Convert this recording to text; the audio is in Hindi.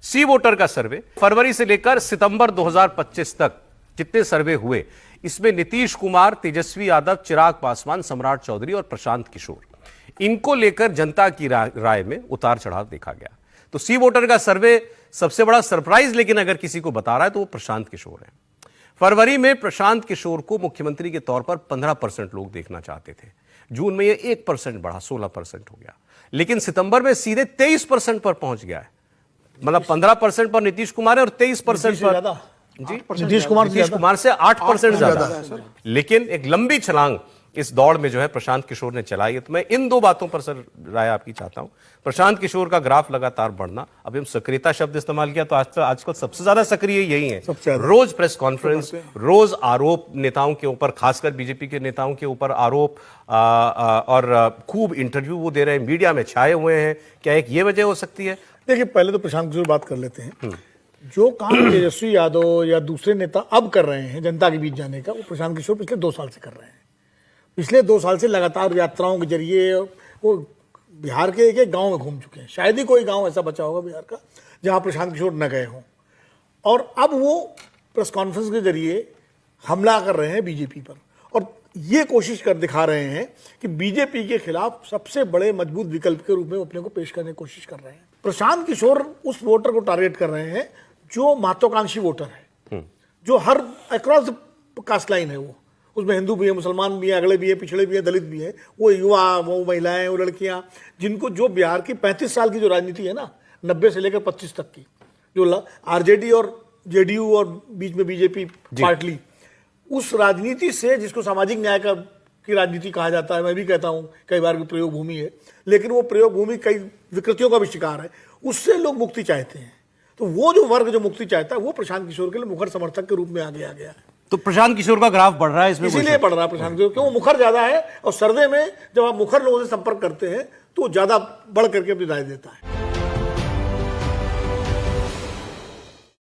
सी वोटर का सर्वे फरवरी से लेकर सितंबर 2025 तक जितने सर्वे हुए, इसमें नीतीश कुमार, तेजस्वी यादव, चिराग पासवान, सम्राट चौधरी और प्रशांत किशोर, इनको लेकर जनता की राय में उतार चढ़ाव देखा गया। तो सी वोटर का सर्वे सबसे बड़ा सरप्राइज लेकिन अगर किसी को बता रहा है तो वो प्रशांत किशोर है। फरवरी में प्रशांत किशोर को मुख्यमंत्री के तौर पर 15% लोग देखना चाहते थे। जून में ये 1% बढ़ा, 16% हो गया, लेकिन सितंबर में सीधे 23% पर पहुंच गया है। मतलब 15% पर नीतीश कुमार है और 23% पर जी नीतीश कुमार से 8% ज्यादा। लेकिन एक लंबी छलांग इस दौड़ में जो है प्रशांत किशोर ने चलाई है। तो मैं इन दो बातों पर सर राय आपकी चाहता हूं। प्रशांत किशोर का ग्राफ लगातार बढ़ना, अभी हम सक्रियता शब्द इस्तेमाल किया तो आजकल सबसे ज्यादा सक्रिय यही है। रोज प्रेस कॉन्फ्रेंस, रोज आरोप नेताओं के ऊपर, खासकर बीजेपी के नेताओं के ऊपर आरोप, और खूब इंटरव्यू वो दे रहे हैं, मीडिया में छाए हुए हैं। क्या एक ये वजह हो सकती है? देखिए, पहले तो प्रशांत किशोर बात कर लेते हैं। जो काम तेजस्वी यादव या दूसरे नेता अब कर रहे हैं जनता के बीच जाने का, वो प्रशांत किशोर पिछले 2 साल से कर रहे हैं। पिछले 2 साल से लगातार यात्राओं के जरिए वो बिहार के एक गांव में घूम चुके हैं। शायद ही कोई गांव ऐसा बचा होगा बिहार का जहां प्रशांत किशोर न गए हों। और अब वो प्रेस कॉन्फ्रेंस के जरिए हमला कर रहे हैं बीजेपी पर, और ये कोशिश कर दिखा रहे हैं कि बीजेपी के खिलाफ सबसे बड़े मजबूत विकल्प के रूप में अपने को पेश करने की कोशिश कर रहे हैं। प्रशांत किशोर उस वोटर को टारगेट कर रहे हैं जो महत्वाकांक्षी वोटर है, जो हर अक्रॉस द कास्ट लाइन है। वो उसमें हिंदू भी है, मुसलमान भी है, अगले भी है, पिछड़े भी है, दलित भी है, वो युवा, वो महिलाएं, वो लड़कियां, जिनको जो बिहार की 35 साल की जो राजनीति है ना, 90 से लेकर 25 तक की, जो आरजेडी और जेडीयू और बीच में बीजेपी पार्टली, उस राजनीति से, जिसको सामाजिक न्याय की राजनीति कहा जाता है, मैं भी कहता हूं कई बार की प्रयोग भूमि है, लेकिन वो प्रयोग भूमि कई विकृतियों का भी शिकार है, उससे लोग मुक्ति चाहते हैं। तो वो जो वर्ग जो मुक्ति चाहता है, वो प्रशांत किशोर के लिए मुखर समर्थक के रूप में आगे आ गया है। तो प्रशांत किशोर का ग्राफ बढ़ रहा है इसमें, इसीलिए बढ़ रहा है प्रशांत किशोर, क्योंकि वो मुखर ज्यादा है, और सर्वे में जब आप मुखर लोगों से संपर्क करते हैं तो ज्यादा बढ़ करके अपनी राय देता है।